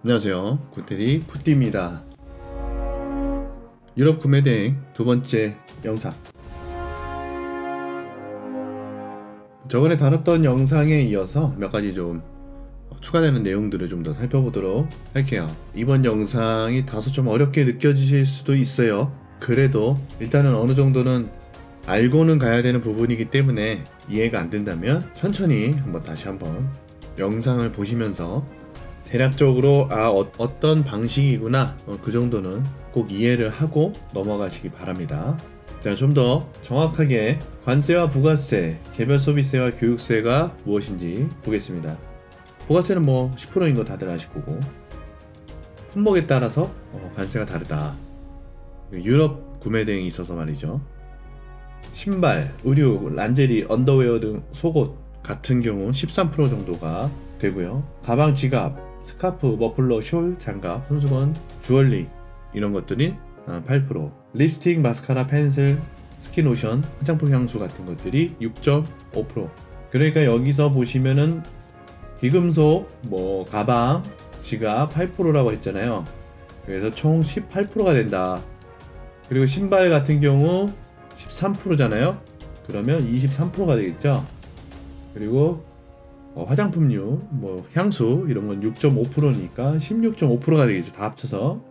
안녕하세요, 굿테리 굿띠입니다. 유럽 구매대행 두 번째 영상. 저번에 다뤘던 영상에 이어서 몇 가지 좀 추가되는 내용들을 좀 더 살펴보도록 할게요. 이번 영상이 다소 좀 어렵게 느껴지실 수도 있어요. 그래도 일단은 어느 정도는 알고는 가야 되는 부분이기 때문에 이해가 안 된다면 천천히 다시 한번 영상을 보시면서 대략적으로 어떤 방식이구나, 그 정도는 꼭 이해를 하고 넘어가시기 바랍니다. 자, 좀 더 정확하게 관세와 부가세, 개별 소비세와 교육세가 무엇인지 보겠습니다. 부가세는 10%인 거 다들 아실 거고, 품목에 따라서 관세가 다르다. 유럽 구매 대행에 있어서 말이죠. 신발, 의류, 란제리, 언더웨어 등 속옷 같은 경우 13% 정도가 되고요. 가방, 지갑, 스카프, 머플러, 숄, 장갑, 손수건, 주얼리 이런 것들이 8%, 립스틱, 마스카라, 펜슬, 스킨로션, 화장품, 향수 같은 것들이 6.5%. 그러니까 여기서 보시면은 비금속, 가방, 지갑 8%라고 했잖아요. 그래서 총 18%가 된다. 그리고 신발 같은 경우 13%잖아요. 그러면 23%가 되겠죠. 그리고 화장품류, 향수 이런 건 6.5%니까 16.5%가 되겠죠. 다 합쳐서.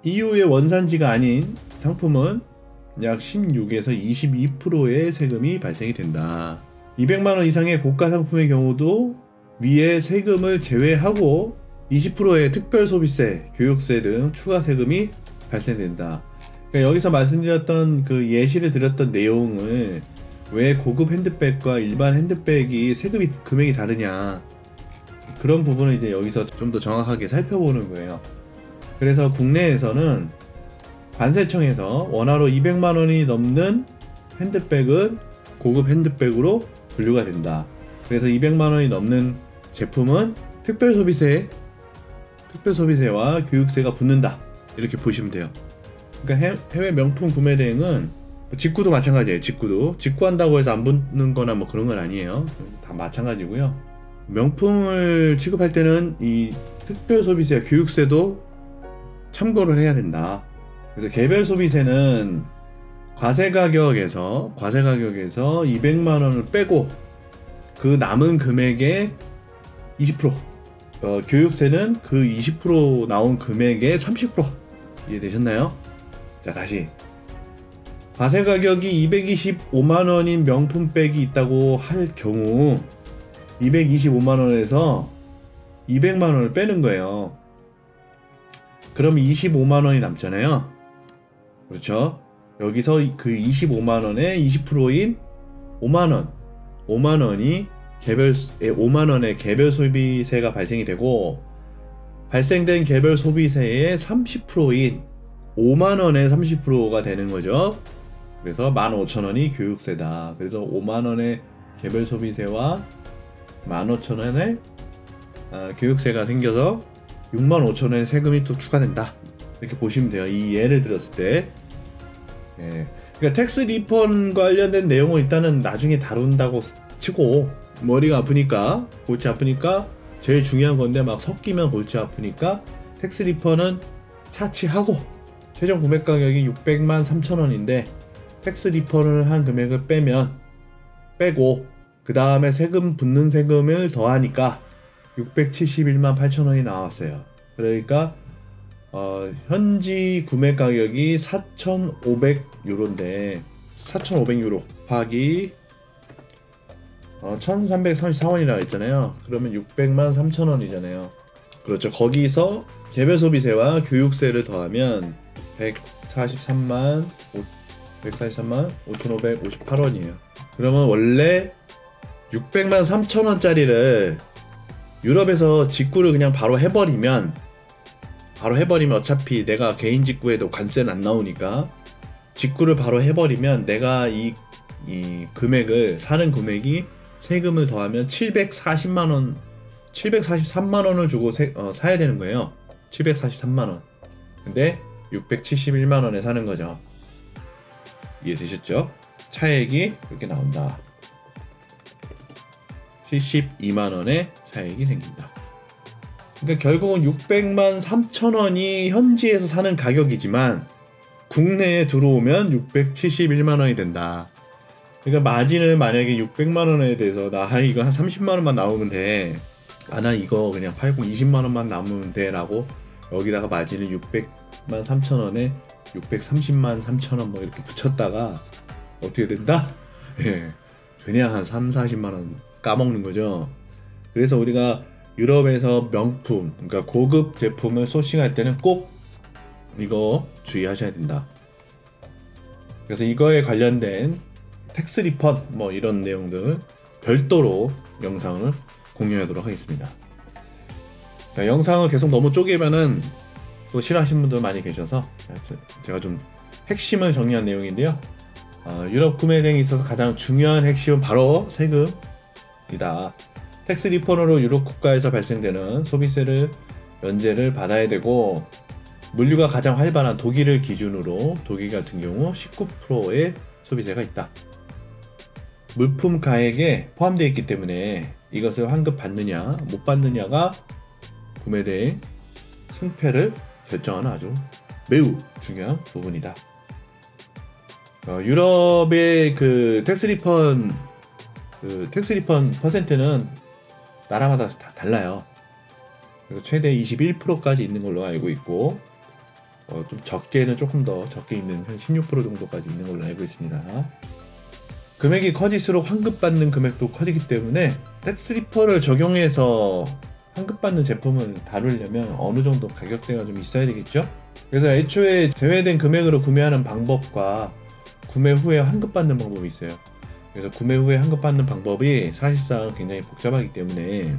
EU의 원산지가 아닌 상품은 약 16에서 22%의 세금이 발생이 된다. 200만원 이상의 고가 상품의 경우도 위에 세금을 제외하고 20%의 특별소비세, 교육세 등 추가 세금이 발생된다. 그러니까 여기서 말씀드렸던 그 예시를 드렸던 내용을 왜 고급 핸드백과 일반 핸드백이 세금이 금액이 다르냐, 그런 부분을 이제 여기서 좀 더 정확하게 살펴보는 거예요. 그래서 국내에서는 관세청에서 원화로 200만원이 넘는 핸드백은 고급 핸드백으로 분류가 된다. 그래서 200만원이 넘는 제품은 특별소비세와 교육세가 붙는다, 이렇게 보시면 돼요. 그러니까 해외 명품 구매 대행은 직구도 마찬가지예요. 직구한다고 해서 안 붙는 거나 그런 건 아니에요. 다 마찬가지고요. 명품을 취급할 때는 이 특별소비세와 교육세도 참고를 해야 된다. 그래서 개별 소비세는 과세 가격에서 200만원을 빼고 그 남은 금액의 20%, 교육세는 그 20% 나온 금액의 30%. 이해되셨나요? 자, 다시. 과세 가격이 225만원인 명품백이 있다고 할 경우 225만원에서 200만원을 빼는 거예요. 그럼 25만원이 남잖아요. 그렇죠? 여기서 그 25만원의 20%인 5만원의 개별 소비세가 발생이 되고, 발생된 개별 소비세의 30%인 5만원의 30%가 되는 거죠. 그래서 15,000원이 교육세다. 그래서 5만원의 개별 소비세와 15,000원의 교육세가 생겨서 65,000원의 세금이 또 추가된다, 이렇게 보시면 돼요. 이 예를 들었을 때. 그러니까 텍스 리펀 관련된 내용은 일단은 나중에 다룬다고 치고, 머리가 아프니까, 골치 아프니까 제일 중요한 건데 섞이면 골치 아프니까 텍스 리펀은 차치하고 최종 구매 가격이 600만 3천원인데 텍스 리펀을 한 금액을 빼고 그 다음에 세금 붙는 세금을 더하니까 671만 8천원이 나왔어요. 그러니까 현지 구매 가격이 4,500유로인데 4,500유로 곱하기 1,334원이라고 했잖아요. 그러면 600만 3천원이잖아요. 그렇죠. 거기서 개별 소비세와 교육세를 더하면 143만 5,558원이에요. 그러면 원래 600만 3천원짜리를 유럽에서 직구를 그냥 바로 해버리면 어차피 내가 개인 직구에도 관세는 안 나오니까 직구를 바로 해버리면 내가 이 금액을, 사는 금액이 세금을 더하면 743만원을 주고 사야 되는 거예요. 743만원. 근데 671만원에 사는 거죠. 이해되셨죠? 차액이 그렇게 나온다. 72만원의 차익이 생긴다. 그러니까 결국은 600만 3천 원이 현지에서 사는 가격이지만 국내에 들어오면 671만 원이 된다. 그러니까 마진을 만약에 600만 원에 대해서 나 이거 한 30만 원만 나오면 돼. 나 이거 그냥 팔고 20만 원만 남으면 돼 라고 여기다가 마진을 600만 3천 원에 630만 3천 원 뭐 이렇게 붙였다가 어떻게 된다? 예, 그냥 한 3, 40만 원 까먹는 거죠. 그래서 우리가 유럽에서 명품, 그러니까 고급 제품을 소싱할 때는 꼭 이거 주의하셔야 된다. 그래서 이거에 관련된 텍스 리펀 뭐 이런 내용들 별도로 영상을 공유하도록 하겠습니다. 그러니까 영상을 계속 너무 쪼개면은 또 싫어하시는 분들 많이 계셔서 제가 좀 핵심을 정리한 내용인데요. 유럽 구매 등에 있어서 가장 중요한 핵심은 바로 세금이다. 텍스 리펀으로 유럽 국가에서 발생되는 소비세를 면제를 받아야 되고, 물류가 가장 활발한 독일을 기준으로 독일 같은 경우 19%의 소비세가 있다. 물품 가액에 포함되어 있기 때문에 이것을 환급 받느냐 못 받느냐가 구매대행 승패를 결정하는 아주 매우 중요한 부분이다. 유럽의 그 텍스 리펀 퍼센트는 나라마다 다 달라요. 그래서 최대 21%까지 있는 걸로 알고 있고, 좀 적게는 조금 더 적게 있는 한 16% 정도까지 있는 걸로 알고 있습니다. 금액이 커질수록 환급받는 금액도 커지기 때문에 텍스 리펀을 적용해서 환급받는 제품을 다루려면 어느 정도 가격대가 좀 있어야 되겠죠? 그래서 애초에 제외된 금액으로 구매하는 방법과 구매 후에 환급받는 방법이 있어요. 그래서 구매 후에 환급받는 방법이 사실상 굉장히 복잡하기 때문에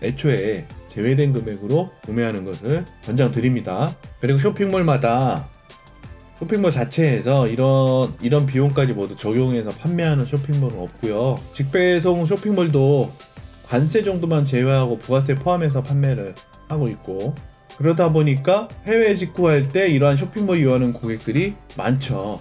애초에 제외된 금액으로 구매하는 것을 권장드립니다. 그리고 쇼핑몰마다 쇼핑몰 자체에서 이런 비용까지 모두 적용해서 판매하는 쇼핑몰은 없고요. 직배송 쇼핑몰도 관세 정도만 제외하고 부가세 포함해서 판매를 하고 있고, 그러다 보니까 해외 직구할 때 이러한 쇼핑몰 이용하는 고객들이 많죠.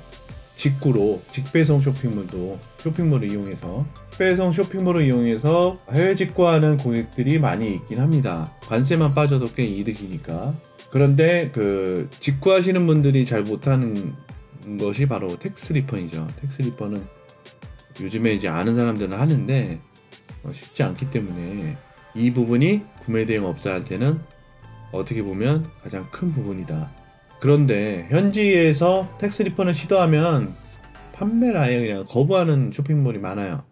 직배송 쇼핑몰도 쇼핑몰을 이용해서 직배송 쇼핑몰을 이용해서 해외 직구하는 고객들이 많이 있긴 합니다. 관세만 빠져도 꽤 이득이니까. 그런데 그 직구하시는 분들이 잘 못하는 것이 바로 텍스 리펀이죠. 텍스 리펀은 요즘에 이제 아는 사람들은 하는데 쉽지 않기 때문에 이 부분이 구매 대행 업자한테는 어떻게 보면 가장 큰 부분이다. 그런데 현지에서 텍스 리펀을 시도하면 판매를 아예 그냥 거부하는 쇼핑몰이 많아요.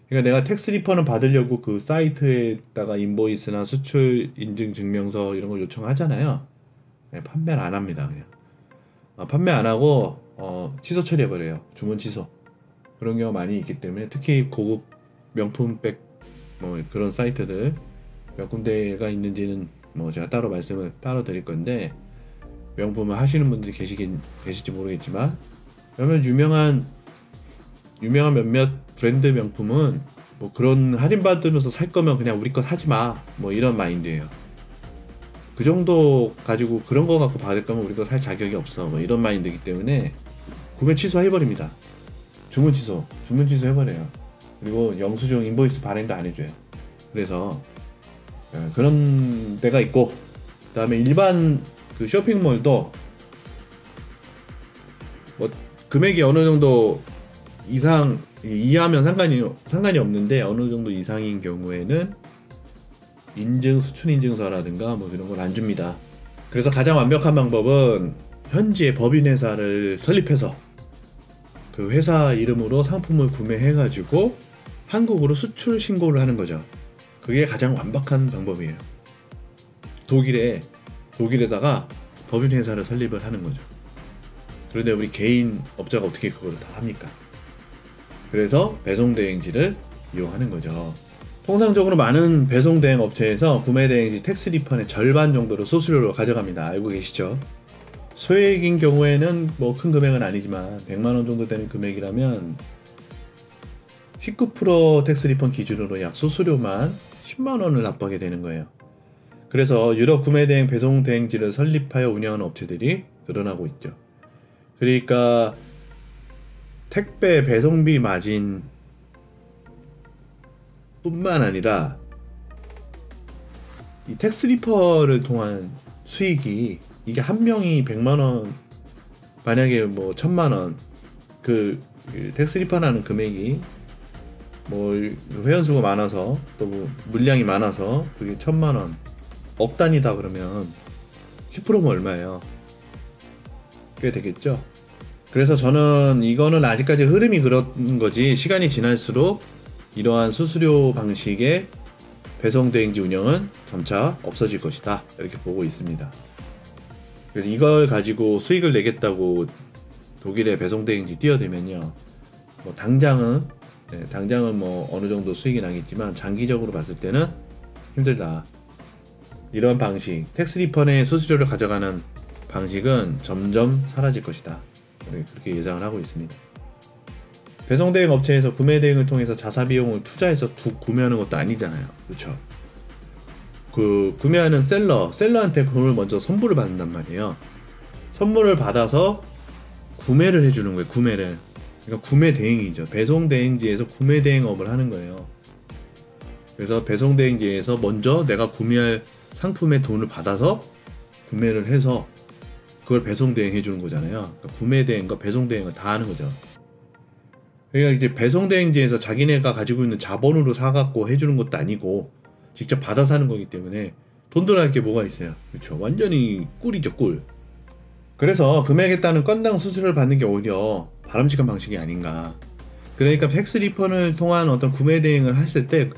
그러니까 내가 텍스 리펀을 받으려고 그 사이트에다가 인보이스나 수출 인증 증명서 이런 걸 요청하잖아요. 판매를 안 합니다. 그냥 판매 안 하고 취소 처리해버려요. 주문 취소. 그런 경우가 많이 있기 때문에 특히 고급 명품백 뭐 그런 사이트들 몇 군데가 있는지는 뭐 제가 따로 말씀을 따로 드릴 건데, 명품을 하시는 분들이 계실지 모르겠지만, 그러면 유명한 몇몇 브랜드 명품은 뭐 그런 할인 받으면서 살 거면 그냥 우리 거 사지 마, 뭐 이런 마인드예요. 그 정도 가지고 그런 거 갖고 받을 거면 우리 거 살 자격이 없어, 뭐 이런 마인드이기 때문에 구매 취소해버립니다. 주문 취소 해버려요. 그리고 영수증 인보이스 발행도 안 해줘요. 그래서 그런 데가 있고, 그 다음에 일반 그 쇼핑몰도 뭐 금액이 어느 정도 이하면 상관이 없는데, 어느 정도 이상인 경우에는 수출 인증서라든가 뭐 이런 걸 안 줍니다. 그래서 가장 완벽한 방법은 현지의 법인 회사를 설립해서 그 회사 이름으로 상품을 구매해가지고 한국으로 수출 신고를 하는 거죠. 그게 가장 완벽한 방법이에요. 독일에다가 법인 회사를 설립을 하는 거죠. 그런데 우리 개인 업자가 어떻게 그걸 다 합니까? 그래서 배송 대행지를 이용하는 거죠. 통상적으로 많은 배송 대행 업체에서 구매 대행지 텍스 리펀의 절반 정도를 수수료로 가져갑니다. 알고 계시죠? 소액인 경우에는 뭐 큰 금액은 아니지만 100만 원 정도 되는 금액이라면 19% 텍스 리펀 기준으로 약 수수료만 10만 원을 납부하게 되는 거예요. 그래서 유럽 구매 대행 배송 대행지를 설립하여 운영하는 업체들이 늘어나고 있죠. 그러니까 택배 배송비 마진 뿐만 아니라 이 텍스 리퍼를 통한 수익이 이게 한 명이 100만 원 만약에 뭐 1000만 원 그 텍스 리퍼라는 금액이 뭐 회원 수가 많아서 또 뭐 물량이 많아서 그게 1000만 원 억 단위다 그러면 10%면 얼마예요? 꽤 되겠죠? 그래서 저는 이거는 아직까지 흐름이 그런 거지 시간이 지날수록 이러한 수수료 방식의 배송대행지 운영은 점차 없어질 것이다 이렇게 보고 있습니다. 그래서 이걸 가지고 수익을 내겠다고 독일의 배송대행지 뛰어들면요 뭐 당장은 뭐 어느 정도 수익이 나겠지만 장기적으로 봤을 때는 힘들다. 이런 방식 텍스 리펀의 수수료를 가져가는 방식은 점점 사라질 것이다. 그렇게 예상을 하고 있습니다. 배송대행 업체에서 구매대행을 통해서 자사비용을 투자해서 구매하는 것도 아니잖아요. 그렇죠? 그 구매하는 셀러한테 돈을 먼저 선물을 받는단 말이에요. 선물을 받아서 구매를 해주는 거예요. 구매를. 그러니까 구매대행이죠. 배송대행지에서 구매대행업을 하는 거예요. 그래서 배송대행지에서 먼저 내가 구매할 상품의 돈을 받아서 구매를 해서 그걸 배송대행 해주는 거잖아요. 그러니까 구매대행과 배송대행을 다 하는 거죠. 그러니까 이제 배송대행지에서 자기네가 가지고 있는 자본으로 사갖고 해주는 것도 아니고 직접 받아서 하는 거기 때문에 돈 들어갈 게 뭐가 있어요. 그렇죠. 완전히 꿀이죠, 꿀. 그래서 금액에 따른 건당 수수료를 받는 게 오히려 바람직한 방식이 아닌가. 그러니까 텍스 리펀을 통한 어떤 구매 대행을 했을 때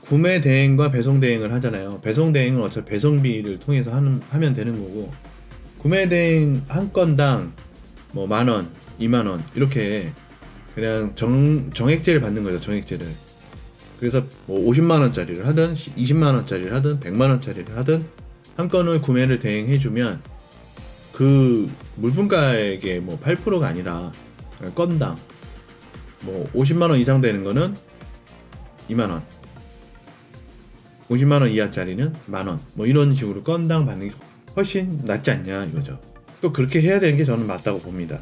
구매 대행과 배송 대행을 하잖아요. 배송 대행은 어차피 배송비를 통해서 하면 되는 거고 구매 대행 한 건당 뭐 10,000원, 20,000원 이렇게 그냥 정액제를 받는 거죠. 정액제를. 그래서 뭐 50만 원짜리를 하든 20만 원짜리를 하든 100만 원짜리를 하든 한 건을 구매를 대행해주면 그 물품가액의 뭐 8%가 아니라 건당 뭐 50만 원 이상 되는 거는 2만 원, 50만 원 이하짜리는 10,000원 뭐 이런 식으로 건당 받는 게 훨씬 낫지 않냐 이거죠. 또 그렇게 해야 되는 게 저는 맞다고 봅니다.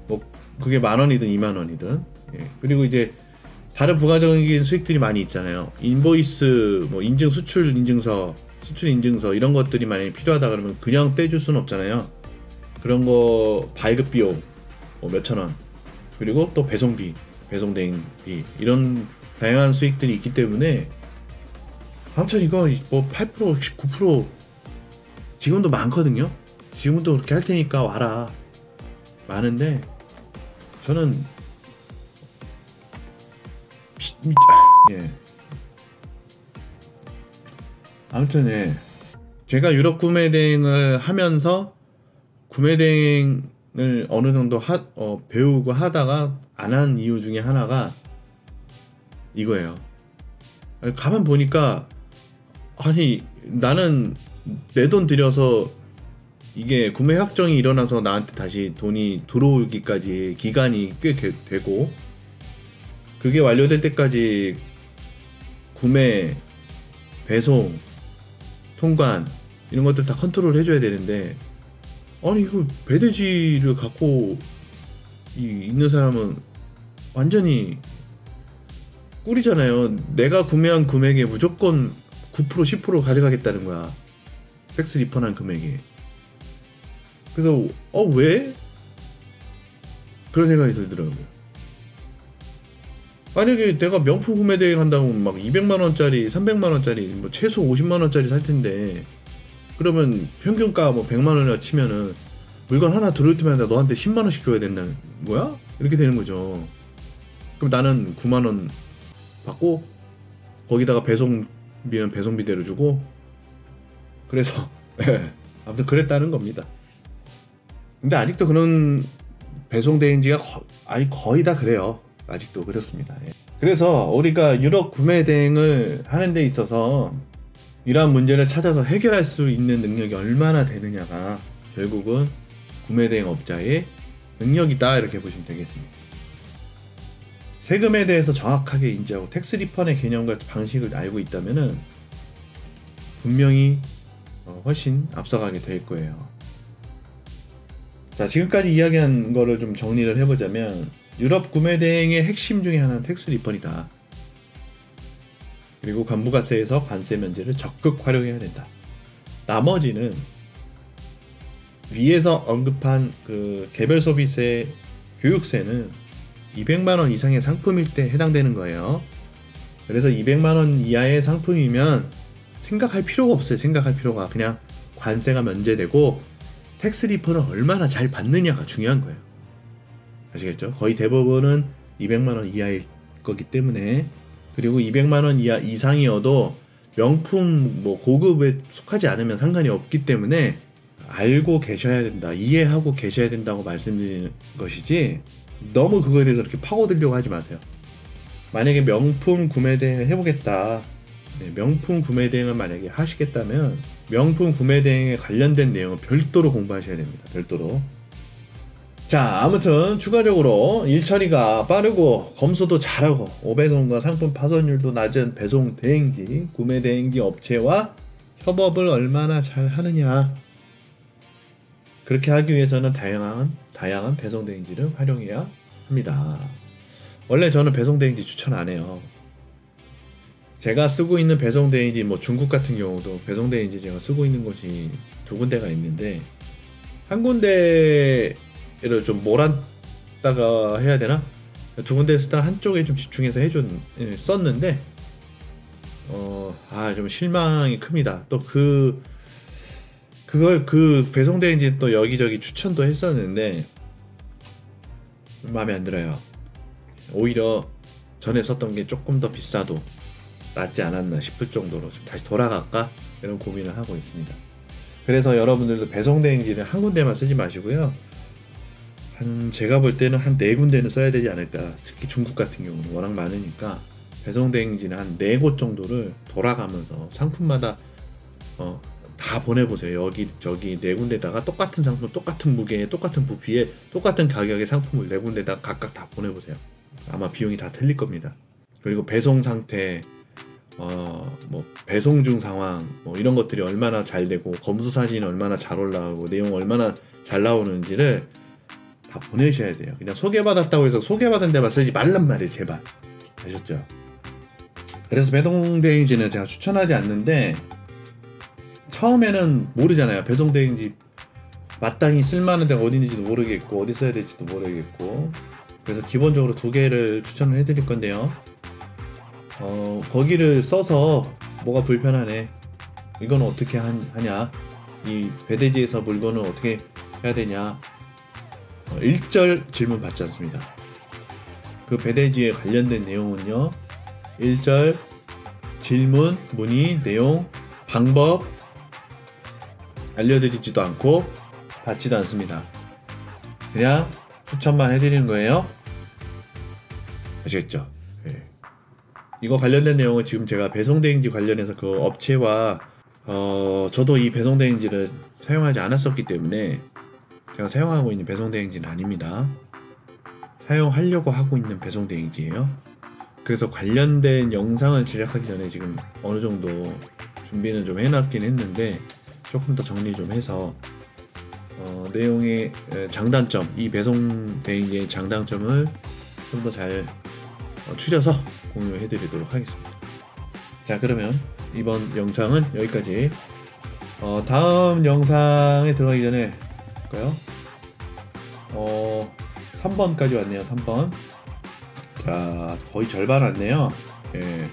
뭐 그게 10,000원이든 2만 원이든. 예. 그리고 이제 다른 부가적인 수익들이 많이 있잖아요. 인보이스, 뭐 인증 수출 인증서, 수출 인증서 이런 것들이 만약에 필요하다 그러면 그냥 떼줄 수는 없잖아요. 그런 거 발급 비용 뭐 몇천 원, 그리고 또 배송비, 배송대행비 이런 다양한 수익들이 있기 때문에 아무튼 이거 뭐 8%, 9% 지금도 많거든요. 지금도 그렇게 할 테니까 와라. 많은데 저는 예. 아무튼 예. 제가 유럽 구매 대행을 하면서 구매 대행을 어느 정도 배우고 하다가 안 한 이유 중에 하나가 이거예요. 가만 보니까 아니 나는 내 돈 들여서 이게 구매 확정이 일어나서 나한테 다시 돈이 들어오기까지 기간이 꽤 되고 그게 완료될 때까지 구매, 배송, 통관 이런 것들 다 컨트롤 해줘야 되는데 아니 이거 배대지를 갖고 있는 사람은 완전히 꿀이잖아요. 내가 구매한 금액에 무조건 9% 10% 가져가겠다는 거야. 텍스 리펀한 금액에. 그래서 왜? 그런 생각이 들더라고요. 만약에 내가 명품 구매 대행 한다고 막 200만원짜리 300만원짜리 뭐 최소 50만원짜리 살 텐데 그러면 평균가 뭐 100만원이라 치면은 물건 하나 들어올 때마다 너한테 10만원씩 줘야 된다는 거야? 이렇게 되는 거죠. 그럼 나는 9만원 받고 거기다가 배송비는 배송비대로 주고 그래서 아무튼 그랬다는 겁니다. 근데 아직도 그런 배송 대행지가 거의 다 그래요. 아직도 그렇습니다. 예. 그래서 우리가 유럽 구매 대행을 하는 데 있어서 이러한 문제를 찾아서 해결할 수 있는 능력이 얼마나 되느냐가 결국은 구매 대행 업자의 능력이다 이렇게 보시면 되겠습니다. 세금에 대해서 정확하게 인지하고 텍스 리펀의 개념과 방식을 알고 있다면은 분명히 훨씬 앞서가게 될 거예요. 자, 지금까지 이야기한 거를 좀 정리를 해보자면 유럽 구매 대행의 핵심 중에 하나는 텍스 리펀이다. 그리고 관부가세에서 관세 면제를 적극 활용해야 된다. 나머지는 위에서 언급한 그 개별 소비세, 교육세는 200만 원 이상의 상품일 때 해당되는 거예요. 그래서 200만 원 이하의 상품이면 생각할 필요가 없어요. 생각할 필요가. 그냥 관세가 면제되고 텍스 리펀을 얼마나 잘 받느냐가 중요한 거예요. 아시겠죠? 거의 대부분은 200만 원 이하일 거기 때문에. 그리고 200만 원 이하 이상이어도 명품 뭐 고급에 속하지 않으면 상관이 없기 때문에 알고 계셔야 된다, 이해하고 계셔야 된다고 말씀드리는 것이지 너무 그거에 대해서 이렇게 파고들려고 하지 마세요. 만약에 명품 구매 대행을 해보겠다, 명품 구매 대행을 만약에 하시겠다면 명품 구매 대행에 관련된 내용은 별도로 공부하셔야 됩니다. 별도로. 자, 아무튼 추가적으로 일처리가 빠르고 검수도 잘하고 5배송과 상품 파손율도 낮은 배송 대행지, 구매 대행지 업체와 협업을 얼마나 잘 하느냐, 그렇게 하기 위해서는 다양한 배송 대행지를 활용해야 합니다. 원래 저는 배송 대행지 추천 안 해요. 제가 쓰고 있는 배송 대행지, 뭐 중국 같은 경우도 배송 대행지 제가 쓰고 있는 곳이 2군데가 있는데, 한 군데를 좀 몰았다가 해야 되나? 2군데 쓰다 한쪽에 좀 집중해서 썼는데 좀 실망이 큽니다. 또 그 배송 대행지 또 여기저기 추천도 했었는데 마음에 안 들어요. 오히려 전에 썼던 게 조금 더 비싸도 낫지 않았나 싶을 정도로 좀 다시 돌아갈까 이런 고민을 하고 있습니다. 그래서 여러분들도 배송 대행지는 한 군데만 쓰지 마시고요, 제가 볼 때는 한 4군데는 써야 되지 않을까. 특히 중국 같은 경우는 워낙 많으니까 배송 대행지는 한 4곳 정도를 돌아가면서 상품마다 다 보내보세요. 여기저기 4군데다가 똑같은 상품, 똑같은 무게에, 똑같은 부피에, 똑같은 가격의 상품을 4군데다가 각각 다 보내보세요. 아마 비용이 다 틀릴 겁니다. 그리고 배송 상태, 뭐 배송 중 상황, 뭐 이런 것들이 얼마나 잘 되고, 검수 사진이 얼마나 잘 올라오고, 내용 얼마나 잘 나오는지를 다 보내셔야 돼요. 그냥 소개받았다고 해서 소개받은 데만 쓰지 말란 말이에요, 제발. 아셨죠? 그래서 배송 대행지는 제가 추천하지 않는데, 처음에는 모르잖아요. 배송 대행지 마땅히 쓸만한 데가 어디 있는지도 모르겠고 어디 써야 될지도 모르겠고, 그래서 기본적으로 2개를 추천을 해드릴 건데요. 거기를 써서 뭐가 불편하네, 이건 어떻게 하냐, 이 배대지에서 물건을 어떻게 해야 되냐, 1절 질문 받지 않습니다. 그 배대지에 관련된 내용은요, 1절 질문, 문의, 내용, 방법 알려드리지도 않고 받지도 않습니다. 그냥 추천만 해드리는 거예요. 아시겠죠? 네. 이거 관련된 내용은 지금 제가 배송대행지 관련해서 그 업체와 저도 이 배송대행지를 사용하지 않았었기 때문에 제가 사용하고 있는 배송대행지는 아닙니다. 사용하려고 하고 있는 배송대행지예요. 그래서 관련된 영상을 제작하기 전에 지금 어느 정도 준비는 좀 해놨긴 했는데, 조금 더 정리 좀 해서 내용의 장단점, 이 배송 대행지의 장단점을 좀 더 잘 추려서 공유해 드리도록 하겠습니다. 자, 그러면 이번 영상은 여기까지. 다음 영상에 들어가기 전에 볼까요? 3번까지 왔네요. 3번. 자, 거의 절반 왔네요. 예.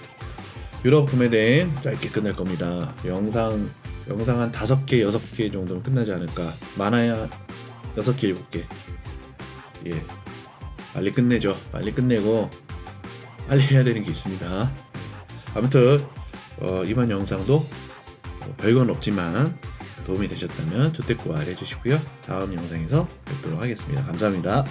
유럽 구매 대행 짧게 끝날 겁니다. 영상 한 5개, 6개 정도는 끝나지 않을까. 많아야 6개, 7개. 예. 빨리 끝내죠. 빨리 끝내고 빨리 해야 되는 게 있습니다. 아무튼 이번 영상도 별건 없지만 도움이 되셨다면 좋댓글 해주시고요. 다음 영상에서 뵙도록 하겠습니다. 감사합니다.